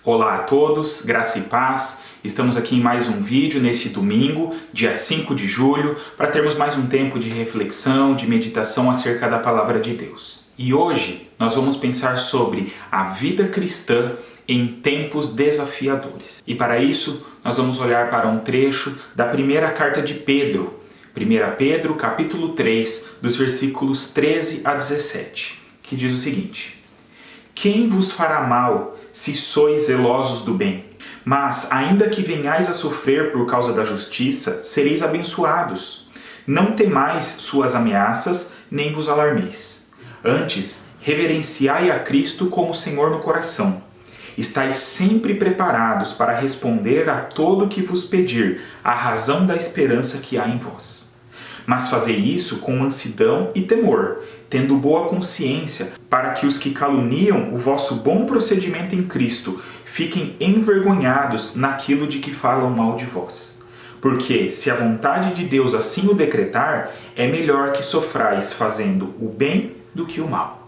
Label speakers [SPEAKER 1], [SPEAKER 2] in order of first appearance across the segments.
[SPEAKER 1] Olá a todos, graça e paz. Estamos aqui em mais um vídeo neste domingo, dia 5 de julho, para termos mais um tempo de reflexão, de meditação acerca da Palavra de Deus. E hoje nós vamos pensar sobre a vida cristã em tempos desafiadores. E para isso nós vamos olhar para um trecho da primeira carta de Pedro, 1 Pedro capítulo 3, dos versículos 13 a 17, que diz o seguinte: Quem vos fará mal se sois zelosos do bem? Mas, ainda que venhais a sofrer por causa da justiça, sereis abençoados. Não temais suas ameaças, nem vos alarmeis. Antes, reverenciai a Cristo como Senhor no coração. Estais sempre preparados para responder a todo o que vos pedir, a razão da esperança que há em vós. Mas fazei isso com mansidão e temor, tendo boa consciência, para que os que caluniam o vosso bom procedimento em Cristo fiquem envergonhados naquilo de que falam mal de vós. Porque, se a vontade de Deus assim o decretar, é melhor que sofrais fazendo o bem do que o mal.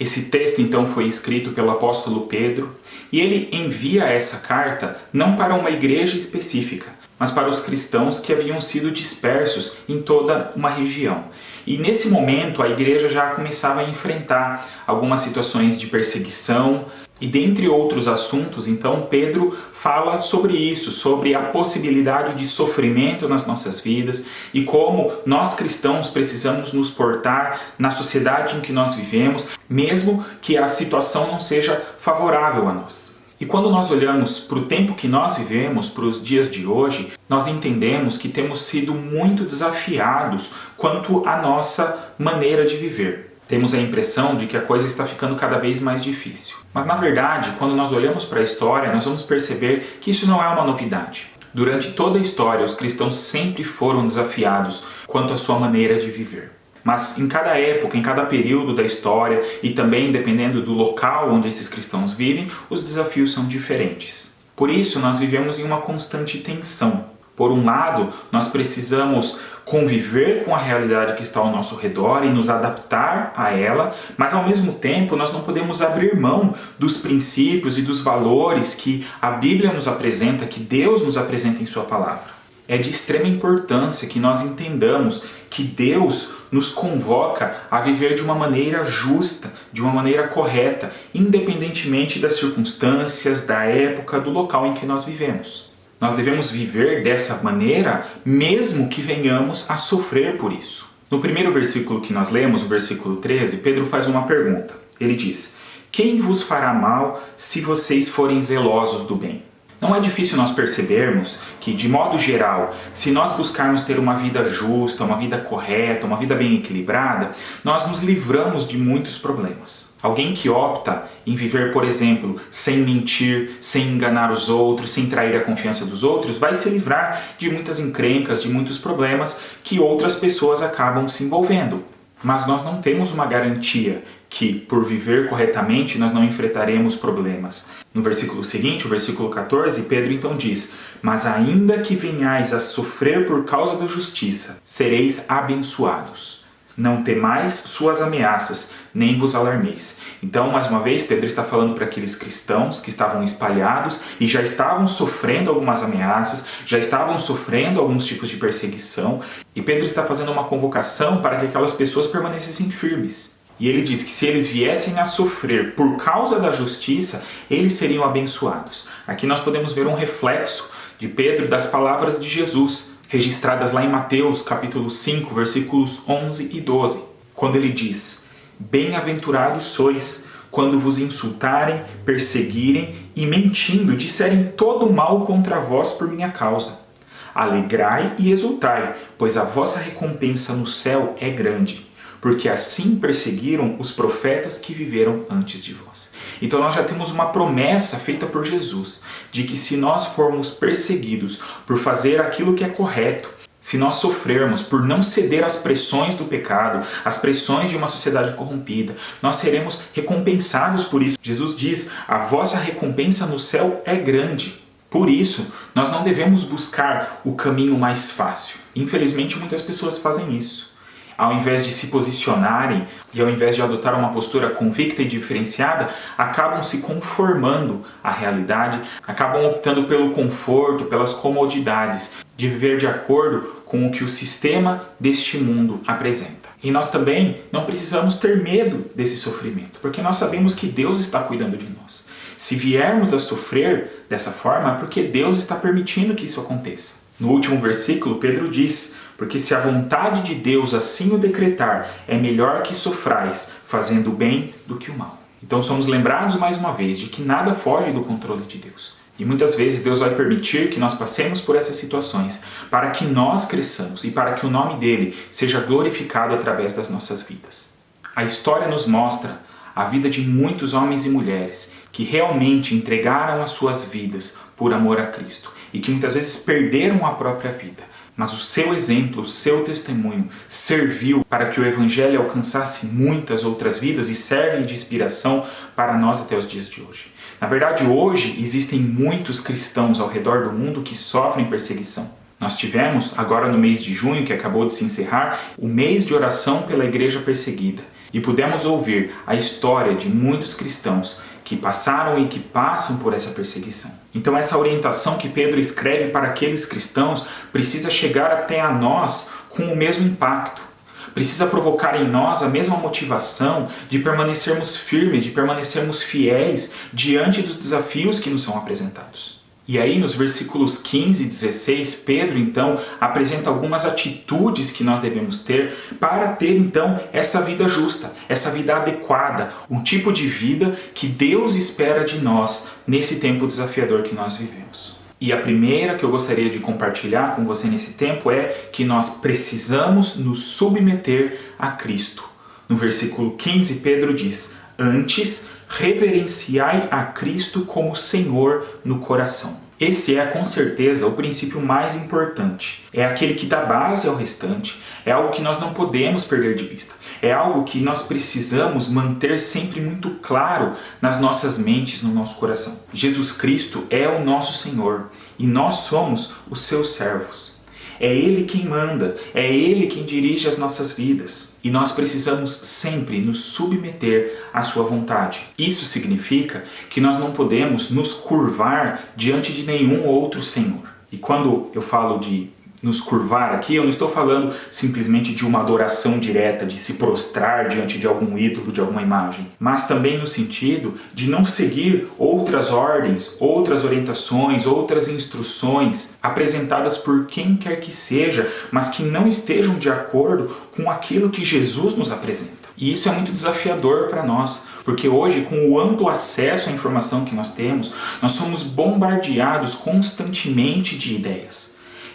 [SPEAKER 1] Esse texto então foi escrito pelo apóstolo Pedro, e ele envia essa carta não para uma igreja específica, mas para os cristãos que haviam sido dispersos em toda uma região. E nesse momento a igreja já começava a enfrentar algumas situações de perseguição, e dentre outros assuntos, então Pedro fala sobre isso, sobre a possibilidade de sofrimento nas nossas vidas e como nós cristãos precisamos nos portar na sociedade em que nós vivemos, mesmo que a situação não seja favorável a nós. E quando nós olhamos para o tempo que nós vivemos, para os dias de hoje, nós entendemos que temos sido muito desafiados quanto à nossa maneira de viver. Temos a impressão de que a coisa está ficando cada vez mais difícil. Mas na verdade, quando nós olhamos para a história, nós vamos perceber que isso não é uma novidade. Durante toda a história, os cristãos sempre foram desafiados quanto à sua maneira de viver. Mas em cada época, em cada período da história e também dependendo do local onde esses cristãos vivem, os desafios são diferentes. Por isso, nós vivemos em uma constante tensão. Por um lado, nós precisamos conviver com a realidade que está ao nosso redor e nos adaptar a ela, mas ao mesmo tempo nós não podemos abrir mão dos princípios e dos valores que a Bíblia nos apresenta, que Deus nos apresenta em sua palavra. É de extrema importância que nós entendamos que Deus nos convoca a viver de uma maneira justa, de uma maneira correta, independentemente das circunstâncias, da época, do local em que nós vivemos. Nós devemos viver dessa maneira, mesmo que venhamos a sofrer por isso. No primeiro versículo que nós lemos, o versículo 13, Pedro faz uma pergunta. Ele diz: Quem vos fará mal se vocês forem zelosos do bem? Não é difícil nós percebermos que, de modo geral, se nós buscarmos ter uma vida justa, uma vida correta, uma vida bem equilibrada, nós nos livramos de muitos problemas. Alguém que opta em viver, por exemplo, sem mentir, sem enganar os outros, sem trair a confiança dos outros, vai se livrar de muitas encrencas, de muitos problemas que outras pessoas acabam se envolvendo. Mas nós não temos uma garantia que, por viver corretamente, nós não enfrentaremos problemas. No versículo seguinte, o versículo 14, Pedro então diz: Mas ainda que venhais a sofrer por causa da justiça, sereis abençoados. Não temais suas ameaças, nem vos alarmeis. Então, mais uma vez, Pedro está falando para aqueles cristãos que estavam espalhados e já estavam sofrendo algumas ameaças, já estavam sofrendo alguns tipos de perseguição. E Pedro está fazendo uma convocação para que aquelas pessoas permanecessem firmes. E ele diz que se eles viessem a sofrer por causa da justiça, eles seriam abençoados. Aqui nós podemos ver um reflexo de Pedro das palavras de Jesus, registradas lá em Mateus capítulo 5, versículos 11 e 12, quando ele diz: Bem-aventurados sois quando vos insultarem, perseguirem e mentindo disserem todo o mal contra vós por minha causa. Alegrai e exultai, pois a vossa recompensa no céu é grande, porque assim perseguiram os profetas que viveram antes de vós. Então nós já temos uma promessa feita por Jesus, de que se nós formos perseguidos por fazer aquilo que é correto, se nós sofrermos por não ceder às pressões do pecado, às pressões de uma sociedade corrompida, nós seremos recompensados por isso. Jesus diz: a vossa recompensa no céu é grande. Por isso, nós não devemos buscar o caminho mais fácil. Infelizmente, muitas pessoas fazem isso. ao invés de se posicionarem e ao invés de adotar uma postura convicta e diferenciada, acabam se conformando à realidade, acabam optando pelo conforto, pelas comodidades, de viver de acordo com o que o sistema deste mundo apresenta. E nós também não precisamos ter medo desse sofrimento, porque nós sabemos que Deus está cuidando de nós. Se viermos a sofrer dessa forma, é porque Deus está permitindo que isso aconteça. No último versículo, Pedro diz: porque se a vontade de Deus assim o decretar, é melhor que sofrais, fazendo o bem do que o mal. Então somos lembrados mais uma vez de que nada foge do controle de Deus. E muitas vezes Deus vai permitir que nós passemos por essas situações para que nós cresçamos e para que o nome dele seja glorificado através das nossas vidas. A história nos mostra a vida de muitos homens e mulheres que realmente entregaram as suas vidas por amor a Cristo e que muitas vezes perderam a própria vida. Mas o seu exemplo, o seu testemunho serviu para que o Evangelho alcançasse muitas outras vidas e serve de inspiração para nós até os dias de hoje. Na verdade, hoje existem muitos cristãos ao redor do mundo que sofrem perseguição. Nós tivemos, agora no mês de junho, que acabou de se encerrar, o mês de oração pela igreja perseguida. E pudemos ouvir a história de muitos cristãos que passaram e que passam por essa perseguição. Então essa orientação que Pedro escreve para aqueles cristãos precisa chegar até a nós com o mesmo impacto. Precisa provocar em nós a mesma motivação de permanecermos firmes, de permanecermos fiéis diante dos desafios que nos são apresentados. E aí, nos versículos 15 e 16, Pedro, então, apresenta algumas atitudes que nós devemos ter para ter, então, essa vida justa, essa vida adequada, um tipo de vida que Deus espera de nós nesse tempo desafiador que nós vivemos. E a primeira que eu gostaria de compartilhar com você nesse tempo é que nós precisamos nos submeter a Cristo. No versículo 15, Pedro diz: antes, reverenciai a Cristo como Senhor no coração. Esse é, com certeza, o princípio mais importante. É aquele que dá base ao restante. É algo que nós não podemos perder de vista. É algo que nós precisamos manter sempre muito claro nas nossas mentes, no nosso coração. Jesus Cristo é o nosso Senhor e nós somos os seus servos. É Ele quem manda, é Ele quem dirige as nossas vidas. E nós precisamos sempre nos submeter à sua vontade. Isso significa que nós não podemos nos curvar diante de nenhum outro Senhor. E quando eu falo de nos curvar aqui, eu não estou falando simplesmente de uma adoração direta, de se prostrar diante de algum ídolo, de alguma imagem, mas também no sentido de não seguir outras ordens, outras orientações, outras instruções apresentadas por quem quer que seja, mas que não estejam de acordo com aquilo que Jesus nos apresenta. E isso é muito desafiador para nós, porque hoje, com o amplo acesso à informação que nós temos, nós somos bombardeados constantemente de ideias.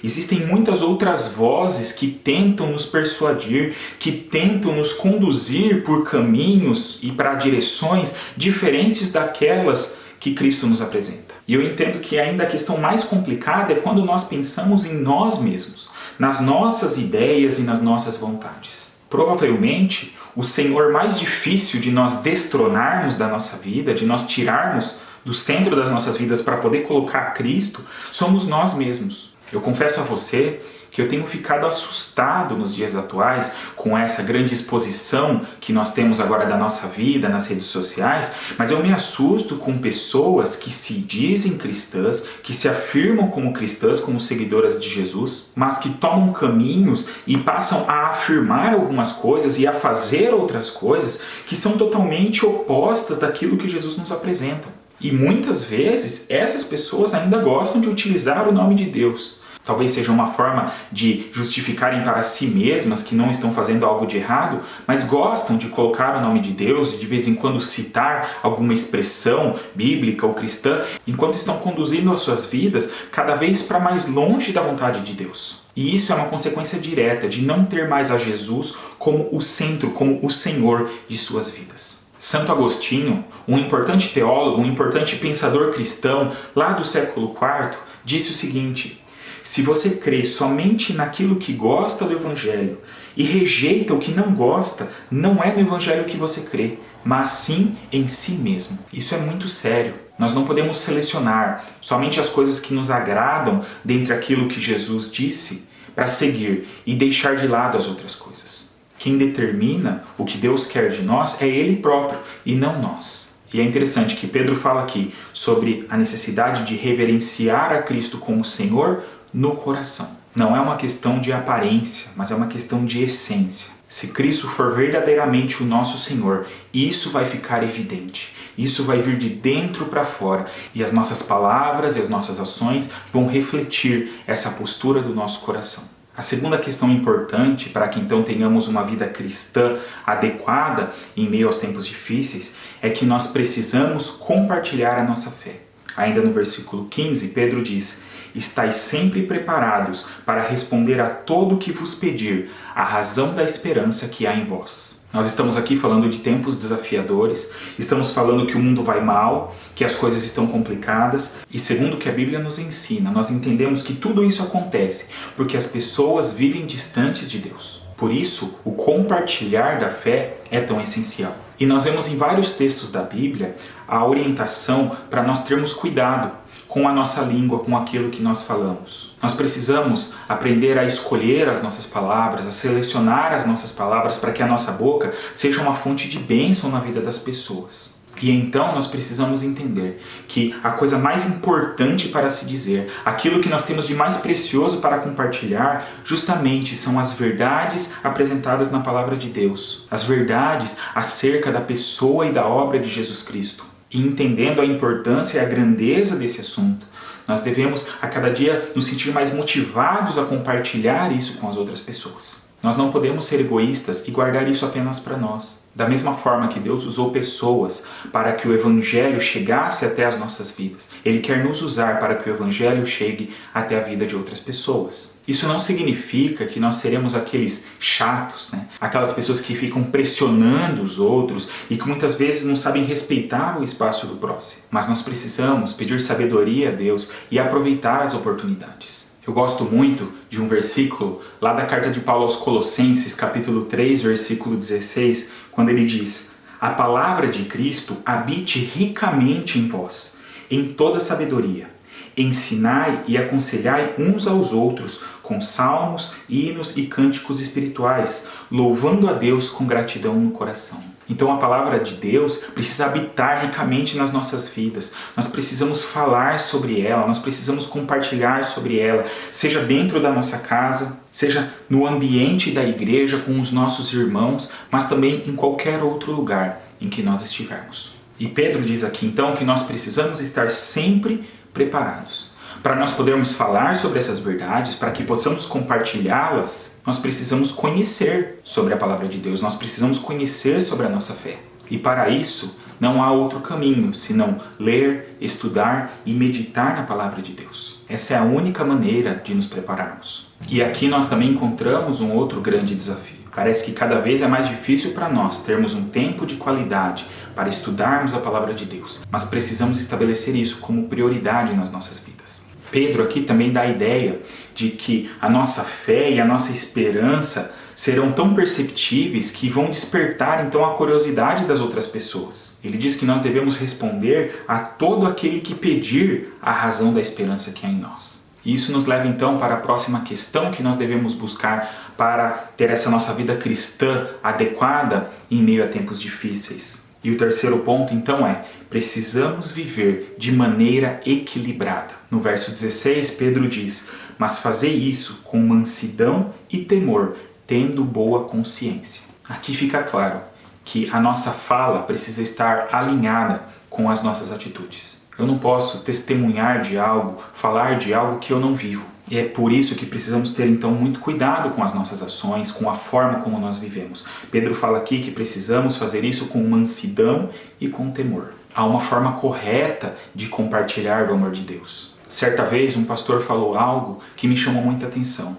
[SPEAKER 1] Existem muitas outras vozes que tentam nos persuadir, que tentam nos conduzir por caminhos e para direções diferentes daquelas que Cristo nos apresenta. E eu entendo que ainda a questão mais complicada é quando nós pensamos em nós mesmos, nas nossas ideias e nas nossas vontades. Provavelmente, o Senhor mais difícil de nós destronarmos da nossa vida, de nós tirarmos do centro das nossas vidas para poder colocar Cristo, somos nós mesmos. Eu confesso a você que eu tenho ficado assustado nos dias atuais com essa grande exposição que nós temos agora da nossa vida nas redes sociais, mas eu me assusto com pessoas que se dizem cristãs, que se afirmam como cristãs, como seguidoras de Jesus, mas que tomam caminhos e passam a afirmar algumas coisas e a fazer outras coisas que são totalmente opostas daquilo que Jesus nos apresenta. E muitas vezes essas pessoas ainda gostam de utilizar o nome de Deus. Talvez seja uma forma de justificarem para si mesmas que não estão fazendo algo de errado, mas gostam de colocar o nome de Deus e de vez em quando citar alguma expressão bíblica ou cristã, enquanto estão conduzindo as suas vidas cada vez para mais longe da vontade de Deus. E isso é uma consequência direta de não ter mais a Jesus como o centro, como o Senhor de suas vidas. Santo Agostinho, um importante teólogo, um importante pensador cristão lá do século IV, disse o seguinte: se você crê somente naquilo que gosta do Evangelho e rejeita o que não gosta, não é no Evangelho que você crê, mas sim em si mesmo. Isso é muito sério. Nós não podemos selecionar somente as coisas que nos agradam dentre aquilo que Jesus disse para seguir e deixar de lado as outras coisas. Quem determina o que Deus quer de nós é Ele próprio e não nós. E é interessante que Pedro fala aqui sobre a necessidade de reverenciar a Cristo como Senhor no coração. Não é uma questão de aparência, mas é uma questão de essência. Se Cristo for verdadeiramente o nosso Senhor, isso vai ficar evidente. Isso vai vir de dentro para fora. E as nossas palavras e as nossas ações vão refletir essa postura do nosso coração. A segunda questão importante para que então tenhamos uma vida cristã adequada em meio aos tempos difíceis é que nós precisamos compartilhar a nossa fé. Ainda no versículo 15, Pedro diz: estais sempre preparados para responder a todo o que vos pedir, a razão da esperança que há em vós. Nós estamos aqui falando de tempos desafiadores, estamos falando que o mundo vai mal, que as coisas estão complicadas, e segundo o que a Bíblia nos ensina, nós entendemos que tudo isso acontece porque as pessoas vivem distantes de Deus. Por isso, o compartilhar da fé é tão essencial. E nós vemos em vários textos da Bíblia a orientação para nós termos cuidado com a nossa língua, com aquilo que nós falamos. Nós precisamos aprender a escolher as nossas palavras, a selecionar as nossas palavras para que a nossa boca seja uma fonte de bênção na vida das pessoas. E então nós precisamos entender que a coisa mais importante para se dizer, aquilo que nós temos de mais precioso para compartilhar, justamente são as verdades apresentadas na palavra de Deus. As verdades acerca da pessoa e da obra de Jesus Cristo. E entendendo a importância e a grandeza desse assunto, nós devemos a cada dia nos sentir mais motivados a compartilhar isso com as outras pessoas. Nós não podemos ser egoístas e guardar isso apenas para nós. Da mesma forma que Deus usou pessoas para que o Evangelho chegasse até as nossas vidas, Ele quer nos usar para que o Evangelho chegue até a vida de outras pessoas. Isso não significa que nós seremos aqueles chatos, né? Aquelas pessoas que ficam pressionando os outros e que muitas vezes não sabem respeitar o espaço do próximo. Mas nós precisamos pedir sabedoria a Deus e aproveitar as oportunidades. Eu gosto muito de um versículo lá da carta de Paulo aos Colossenses, capítulo 3, versículo 16, quando ele diz: a palavra de Cristo habite ricamente em vós, em toda sabedoria. Ensinai e aconselhai uns aos outros com salmos, hinos e cânticos espirituais, louvando a Deus com gratidão no coração. Então a palavra de Deus precisa habitar ricamente nas nossas vidas. Nós precisamos falar sobre ela, nós precisamos compartilhar sobre ela, seja dentro da nossa casa, seja no ambiente da igreja com os nossos irmãos, mas também em qualquer outro lugar em que nós estivermos. E Pedro diz aqui então que nós precisamos estar sempre preparados. Para nós podermos falar sobre essas verdades, para que possamos compartilhá-las, nós precisamos conhecer sobre a palavra de Deus, nós precisamos conhecer sobre a nossa fé. E para isso, não há outro caminho senão ler, estudar e meditar na palavra de Deus. Essa é a única maneira de nos prepararmos. E aqui nós também encontramos um outro grande desafio. Parece que cada vez é mais difícil para nós termos um tempo de qualidade para estudarmos a palavra de Deus, mas precisamos estabelecer isso como prioridade nas nossas vidas. Pedro aqui também dá a ideia de que a nossa fé e a nossa esperança serão tão perceptíveis que vão despertar então a curiosidade das outras pessoas. Ele diz que nós devemos responder a todo aquele que pedir a razão da esperança que há em nós. E isso nos leva então para a próxima questão que nós devemos buscar para ter essa nossa vida cristã adequada em meio a tempos difíceis. E o terceiro ponto então é: precisamos viver de maneira equilibrada. No verso 16, Pedro diz: mas fazei isso com mansidão e temor, tendo boa consciência. Aqui fica claro que a nossa fala precisa estar alinhada com as nossas atitudes. Eu não posso testemunhar de algo, falar de algo que eu não vivo. E é por isso que precisamos ter então muito cuidado com as nossas ações, com a forma como nós vivemos. Pedro fala aqui que precisamos fazer isso com mansidão e com temor. Há uma forma correta de compartilhar do amor de Deus. Certa vez um pastor falou algo que me chamou muita atenção.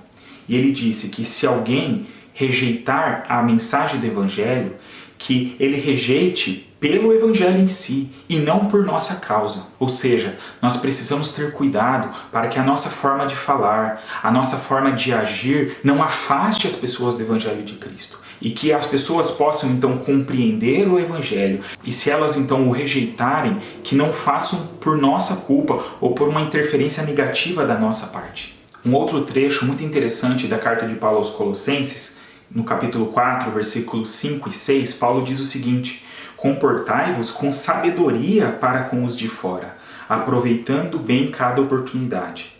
[SPEAKER 1] E ele disse que se alguém rejeitar a mensagem do Evangelho, que ele rejeite pelo Evangelho em si e não por nossa causa. Ou seja, nós precisamos ter cuidado para que a nossa forma de falar, a nossa forma de agir não afaste as pessoas do Evangelho de Cristo. E que as pessoas possam então compreender o Evangelho e se elas então o rejeitarem, que não façam por nossa culpa ou por uma interferência negativa da nossa parte. Um outro trecho muito interessante da carta de Paulo aos Colossenses No capítulo 4, versículos 5 e 6, Paulo diz o seguinte: comportai-vos com sabedoria para com os de fora, aproveitando bem cada oportunidade.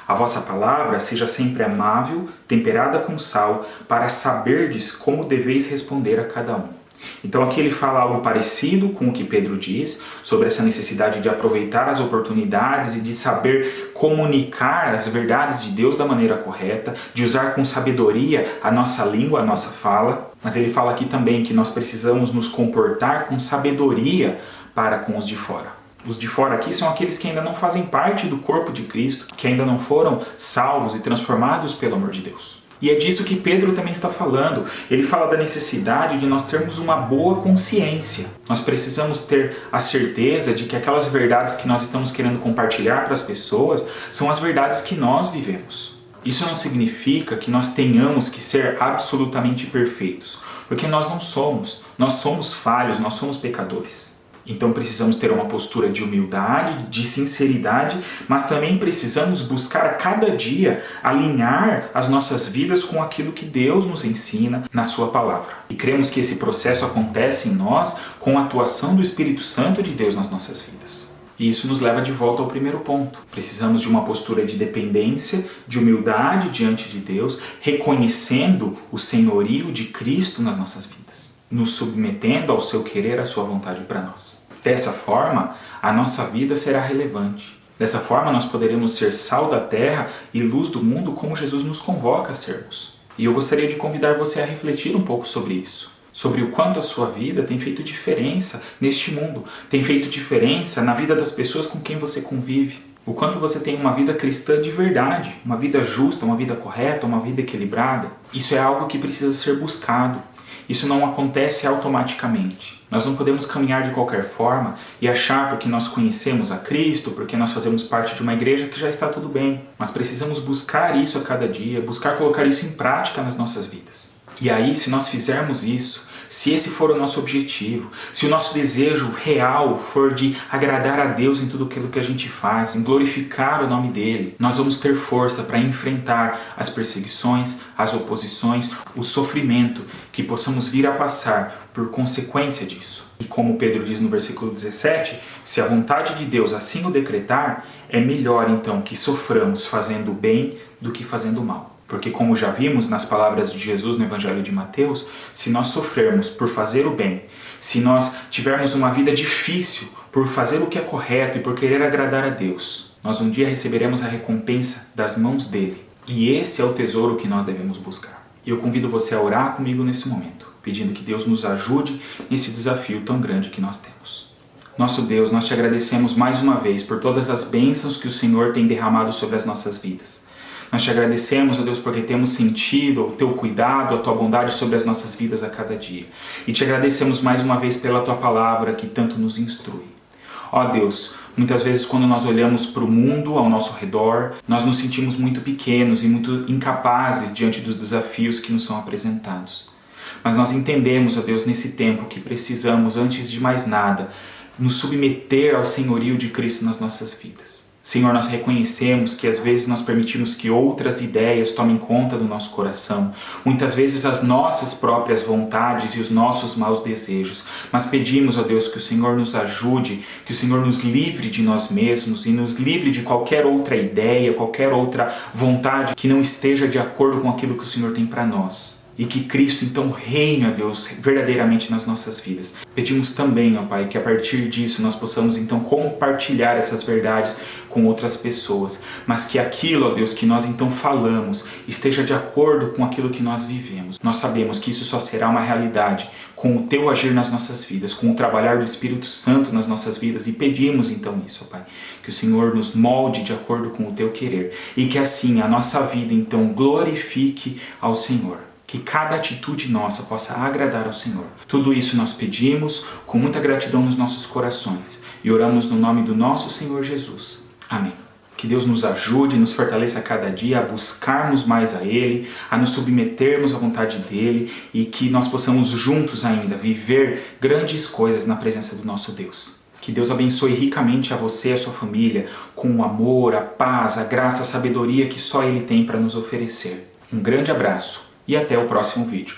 [SPEAKER 1] A vossa palavra seja sempre amável, temperada com sal, para saberdes como deveis responder a cada um. Então aqui ele fala algo parecido com o que Pedro diz, sobre essa necessidade de aproveitar as oportunidades e de saber comunicar as verdades de Deus da maneira correta, de usar com sabedoria a nossa língua, a nossa fala. Mas ele fala aqui também que nós precisamos nos comportar com sabedoria para com os de fora. Os de fora aqui são aqueles que ainda não fazem parte do corpo de Cristo, que ainda não foram salvos e transformados pelo amor de Deus. E é disso que Pedro também está falando. Ele fala da necessidade de nós termos uma boa consciência. Nós precisamos ter a certeza de que aquelas verdades que nós estamos querendo compartilhar para as pessoas são as verdades que nós vivemos. Isso não significa que nós tenhamos que ser absolutamente perfeitos, porque nós não somos. Nós somos falhos, nós somos pecadores. Então precisamos ter uma postura de humildade, de sinceridade, mas também precisamos buscar a cada dia alinhar as nossas vidas com aquilo que Deus nos ensina na sua palavra. E cremos que esse processo acontece em nós com a atuação do Espírito Santo de Deus nas nossas vidas. E isso nos leva de volta ao primeiro ponto. Precisamos de uma postura de dependência, de humildade diante de Deus, reconhecendo o senhorio de Cristo nas nossas vidas, nos submetendo ao seu querer, à sua vontade para nós. Dessa forma, a nossa vida será relevante. Dessa forma, nós poderemos ser sal da terra e luz do mundo como Jesus nos convoca a sermos. E eu gostaria de convidar você a refletir um pouco sobre isso. Sobre o quanto a sua vida tem feito diferença neste mundo. Tem feito diferença na vida das pessoas com quem você convive. O quanto você tem uma vida cristã de verdade. Uma vida justa, uma vida correta, uma vida equilibrada. Isso é algo que precisa ser buscado. Isso não acontece automaticamente. Nós não podemos caminhar de qualquer forma e achar porque nós conhecemos a Cristo, porque nós fazemos parte de uma igreja que já está tudo bem. Mas precisamos buscar isso a cada dia, buscar colocar isso em prática nas nossas vidas. E aí, se nós fizermos isso, se esse for o nosso objetivo, se o nosso desejo real for de agradar a Deus em tudo aquilo que a gente faz, em glorificar o nome dEle, nós vamos ter força para enfrentar as perseguições, as oposições, o sofrimento que possamos vir a passar por consequência disso. E como Pedro diz no versículo 17, se a vontade de Deus assim o decretar, é melhor então que soframos fazendo o bem do que fazendo o mal. Porque como já vimos nas palavras de Jesus no Evangelho de Mateus, se nós sofrermos por fazer o bem, se nós tivermos uma vida difícil por fazer o que é correto e por querer agradar a Deus, nós um dia receberemos a recompensa das mãos dele. E esse é o tesouro que nós devemos buscar. E eu convido você a orar comigo nesse momento, pedindo que Deus nos ajude nesse desafio tão grande que nós temos. Nosso Deus, nós te agradecemos mais uma vez por todas as bênçãos que o Senhor tem derramado sobre as nossas vidas. Nós te agradecemos, ó Deus, porque temos sentido o teu cuidado, a tua bondade sobre as nossas vidas a cada dia. E te agradecemos mais uma vez pela tua palavra que tanto nos instrui. Ó Deus, muitas vezes quando nós olhamos para o mundo ao nosso redor, nós nos sentimos muito pequenos e muito incapazes diante dos desafios que nos são apresentados. Mas nós entendemos, ó Deus, nesse tempo que precisamos, antes de mais nada, nos submeter ao senhorio de Cristo nas nossas vidas. Senhor, nós reconhecemos que às vezes nós permitimos que outras ideias tomem conta do nosso coração, muitas vezes as nossas próprias vontades e os nossos maus desejos, mas pedimos a Deus que o Senhor nos ajude, que o Senhor nos livre de nós mesmos e nos livre de qualquer outra ideia, qualquer outra vontade que não esteja de acordo com aquilo que o Senhor tem para nós. E que Cristo então reine, ó Deus, verdadeiramente nas nossas vidas. Pedimos também, ó Pai, que a partir disso nós possamos então compartilhar essas verdades com outras pessoas, mas que aquilo, ó Deus, que nós então falamos esteja de acordo com aquilo que nós vivemos. Nós sabemos que isso só será uma realidade com o Teu agir nas nossas vidas, com o trabalhar do Espírito Santo nas nossas vidas, e pedimos então isso, ó Pai, que o Senhor nos molde de acordo com o Teu querer, e que assim a nossa vida então glorifique ao Senhor. Que cada atitude nossa possa agradar ao Senhor. Tudo isso nós pedimos com muita gratidão nos nossos corações e oramos no nome do nosso Senhor Jesus. Amém. Que Deus nos ajude e nos fortaleça a cada dia a buscarmos mais a Ele, a nos submetermos à vontade dEle e que nós possamos juntos ainda viver grandes coisas na presença do nosso Deus. Que Deus abençoe ricamente a você e a sua família com o amor, a paz, a graça, a sabedoria que só Ele tem para nos oferecer. Um grande abraço. E até o próximo vídeo.